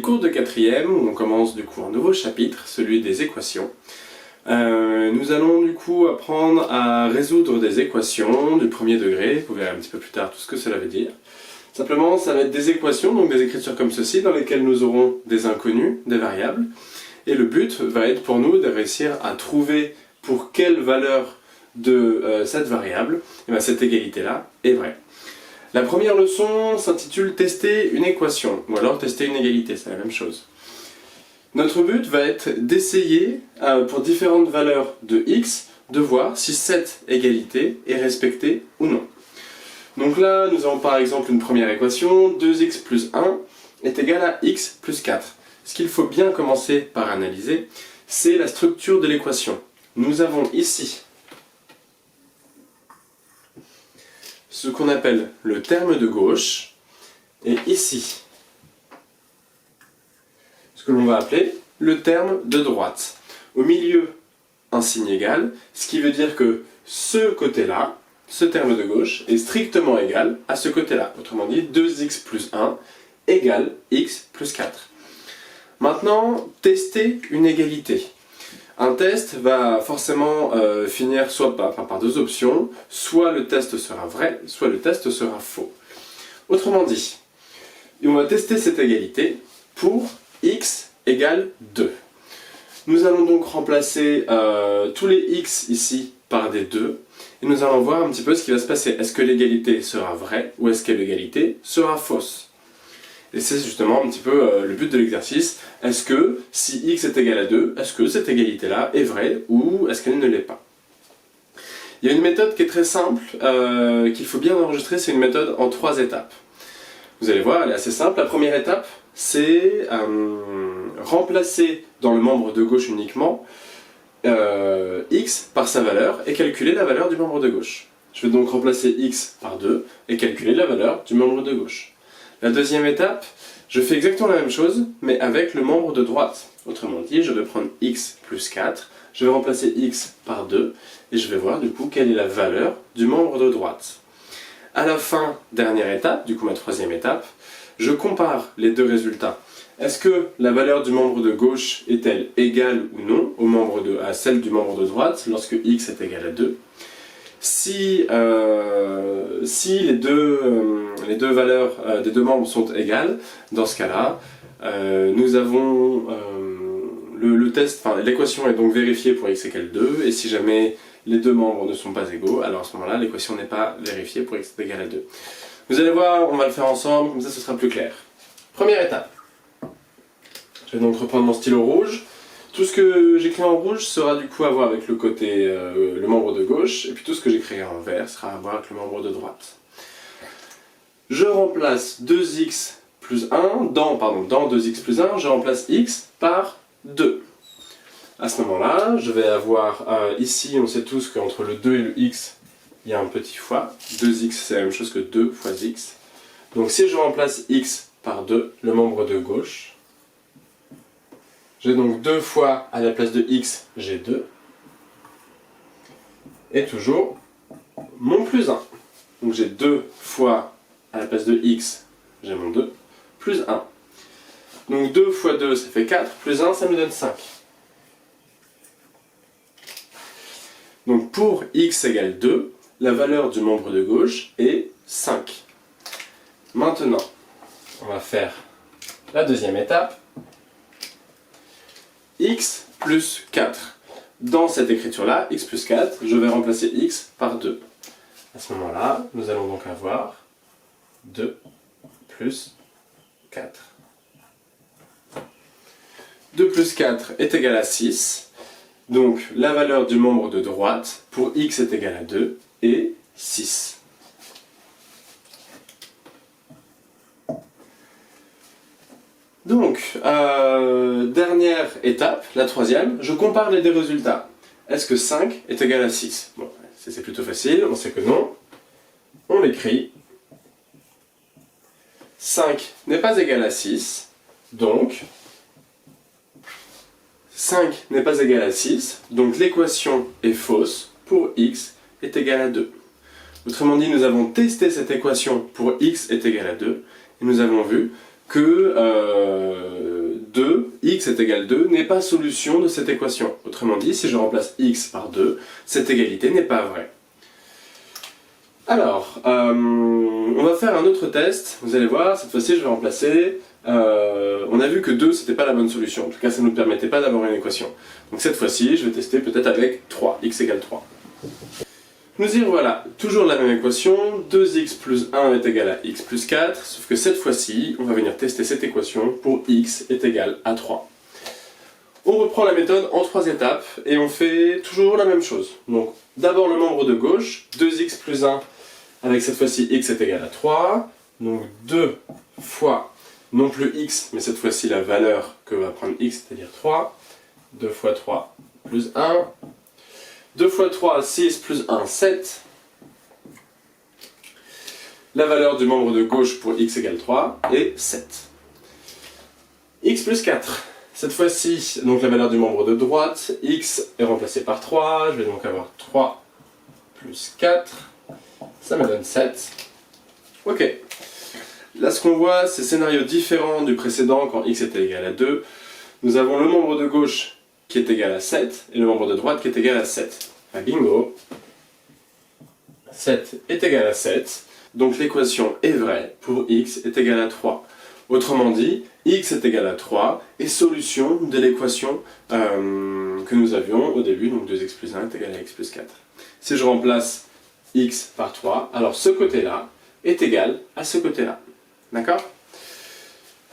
cours de 4e où on commence du coup un nouveau chapitre, celui des équations. Nous allons du coup apprendre à résoudre des équations du premier degré, vous verrez un petit peu plus tard tout ce que cela veut dire. Simplement, ça va être des équations, donc des écritures comme ceci, dans lesquelles nous aurons des inconnus, des variables, et le but va être pour nous de réussir à trouver pour quelle valeur de cette variable, cette égalité-là est vraie. La première leçon s'intitule « Tester une équation » ou alors « Tester une égalité », c'est la même chose. Notre but va être d'essayer, pour différentes valeurs de x, de voir si cette égalité est respectée ou non. Donc là, nous avons par exemple une première équation, 2x plus 1 est égal à x plus 4. Ce qu'il faut bien commencer par analyser, c'est la structure de l'équation. Nous avons ici ce qu'on appelle le terme de gauche, et ici ce que l'on va appeler le terme de droite. Au milieu, un signe égal, ce qui veut dire que ce côté-là, ce terme de gauche, est strictement égal à ce côté-là. Autrement dit, 2x plus 1 égale x plus 4. Maintenant, tester une égalité. Un test va forcément finir soit par deux options, soit le test sera vrai, soit le test sera faux. Autrement dit, on va tester cette égalité pour x égale 2. Nous allons donc remplacer tous les x ici par des 2, et nous allons voir un petit peu ce qui va se passer. Est-ce que l'égalité sera vraie, ou est-ce que l'égalité sera fausse? Et c'est justement un petit peu le but de l'exercice. Est-ce que, si x est égal à 2, est-ce que cette égalité-là est vraie ou est-ce qu'elle ne l'est pas? Il y a une méthode qui est très simple, qu'il faut bien enregistrer, c'est une méthode en 3 étapes. Vous allez voir, elle est assez simple. La première étape, c'est remplacer dans le membre de gauche uniquement x par sa valeur et calculer la valeur du membre de gauche. Je vais donc remplacer x par 2 et calculer la valeur du membre de gauche. La deuxième étape, je fais exactement la même chose, mais avec le membre de droite. Autrement dit, je vais prendre x plus 4, je vais remplacer x par 2, et je vais voir du coup quelle est la valeur du membre de droite. À la fin, dernière étape, du coup ma troisième étape, je compare les deux résultats. Est-ce que la valeur du membre de gauche est-elle égale ou non à celle du membre de droite lorsque x est égal à 2? Si les deux valeurs des deux membres sont égales, dans ce cas-là, nous avons l'équation est donc vérifiée pour x égale 2, et si jamais les deux membres ne sont pas égaux, alors à ce moment-là, l'équation n'est pas vérifiée pour x égale à 2. Vous allez voir, on va le faire ensemble, comme ça ce sera plus clair. Première étape. Je vais donc reprendre mon stylo rouge. Tout ce que j'écris en rouge sera du coup à voir avec le côté, le membre de gauche, et puis tout ce que j'écrirai en vert sera à voir avec le membre de droite. Je remplace 2x plus 1, dans 2x plus 1, je remplace x par 2. À ce moment-là, je vais avoir, ici on sait tous qu'entre le 2 et le x, il y a un petit fois. 2x c'est la même chose que 2 fois x. Donc si je remplace x par 2, le membre de gauche, j'ai donc 2 fois, à la place de x, j'ai 2. Et toujours, mon plus 1. Donc j'ai 2 fois, à la place de x, j'ai mon 2, plus 1. Donc 2 fois 2, ça fait 4, plus 1, ça me donne 5. Donc pour x égale 2, la valeur du membre de gauche est 5. Maintenant, on va faire la deuxième étape. X plus 4. Dans cette écriture-là, x plus 4, je vais remplacer x par 2. À ce moment-là, nous allons donc avoir 2 plus 4. 2 plus 4 est égal à 6. Donc la valeur du membre de droite pour x est égal à 2 et 6. Donc, dernière étape, la troisième, je compare les deux résultats. Est-ce que 5 est égal à 6? Bon, c'est plutôt facile, on sait que non. On l'écrit. 5 n'est pas égal à 6, donc 5 n'est pas égal à 6, donc l'équation est fausse pour x est égal à 2. Autrement dit, nous avons testé cette équation pour x est égal à 2, et nous avons vu que 2, x est égal à 2, n'est pas solution de cette équation. Autrement dit, si je remplace x par 2, cette égalité n'est pas vraie. Alors, on va faire un autre test, vous allez voir, cette fois-ci je vais remplacer, on a vu que 2 c'était pas la bonne solution, en tout cas ça ne nous permettait pas d'avoir une équation. Donc cette fois-ci je vais tester peut-être avec 3, x égale 3. Nous y voilà, toujours la même équation, 2x plus 1 est égal à x plus 4, sauf que cette fois-ci on va venir tester cette équation pour x est égal à 3. On reprend la méthode en 3 étapes et on fait toujours la même chose. Donc d'abord le membre de gauche, 2x plus 1 avec cette fois-ci x est égal à 3, donc 2 fois, non plus x, mais cette fois-ci la valeur que va prendre x, c'est-à-dire 3, 2 fois 3 plus 1, 2 fois 3, 6 plus 1, 7, la valeur du membre de gauche pour x égale 3 est 7. X plus 4, cette fois-ci, donc la valeur du membre de droite, x est remplacé par 3, je vais donc avoir 3 plus 4, ça me donne 7. Ok. Là, ce qu'on voit, c'est scénario différent du précédent quand x était égal à 2. Nous avons le membre de gauche qui est égal à 7 et le membre de droite qui est égal à 7. Ah, bingo! 7 est égal à 7, donc l'équation est vraie pour x est égal à 3. Autrement dit, x est égal à 3 est solution de l'équation que nous avions au début, donc 2x plus 1 est égal à x plus 4. Si je remplace x par 3, alors ce côté-là est égal à ce côté-là. D'accord?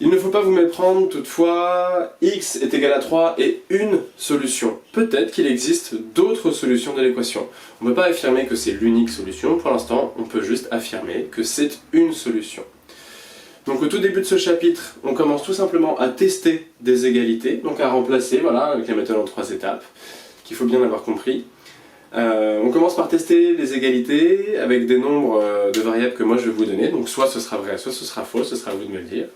Il ne faut pas vous méprendre, toutefois, x est égal à 3 est une solution. Peut-être qu'il existe d'autres solutions de l'équation. On ne peut pas affirmer que c'est l'unique solution, pour l'instant, on peut juste affirmer que c'est une solution. Donc au tout début de ce chapitre, on commence tout simplement à tester des égalités, donc à remplacer, voilà, avec la méthode en 3 étapes, qu'il faut bien avoir compris. On commence par tester les égalités avec des nombres de variables que moi je vais vous donner, donc soit ce sera vrai, soit ce sera faux, ce sera à vous de me le dire.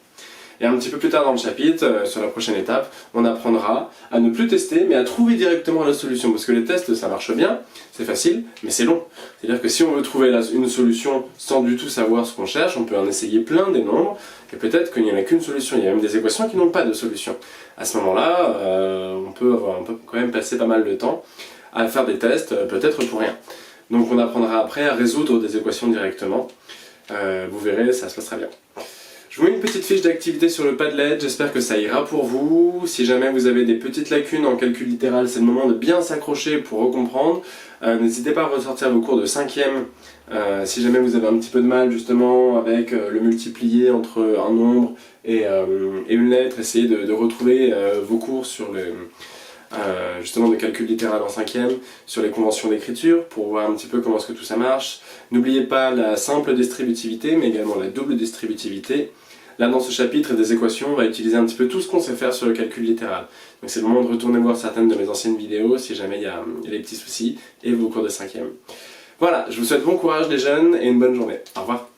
Et un petit peu plus tard dans le chapitre, sur la prochaine étape, on apprendra à ne plus tester, mais à trouver directement la solution, parce que les tests ça marche bien, c'est facile, mais c'est long. C'est-à-dire que si on veut trouver une solution sans du tout savoir ce qu'on cherche, on peut en essayer plein des nombres, et peut-être qu'il n'y en a qu'une solution, il y a même des équations qui n'ont pas de solution. À ce moment-là, on peut quand même passer pas mal de temps à faire des tests, peut-être pour rien. Donc on apprendra après à résoudre des équations directement. Vous verrez, ça se passera bien. Je vous mets une petite fiche d'activité sur le Padlet, j'espère que ça ira pour vous. Si jamais vous avez des petites lacunes en calcul littéral, c'est le moment de bien s'accrocher pour recomprendre. N'hésitez pas à ressortir vos cours de 5e, si jamais vous avez un petit peu de mal justement avec le multiplier entre un nombre et une lettre, essayez de retrouver vos cours sur justement de calcul littéral en 5e, sur les conventions d'écriture, pour voir un petit peu comment est-ce que tout ça marche. N'oubliez pas la simple distributivité, mais également la double distributivité. Là, dans ce chapitre des équations, on va utiliser un petit peu tout ce qu'on sait faire sur le calcul littéral. Donc c'est le moment de retourner voir certaines de mes anciennes vidéos, si jamais il y a des petits soucis, et vos cours de 5e. Voilà, je vous souhaite bon courage les jeunes, et une bonne journée. Au revoir.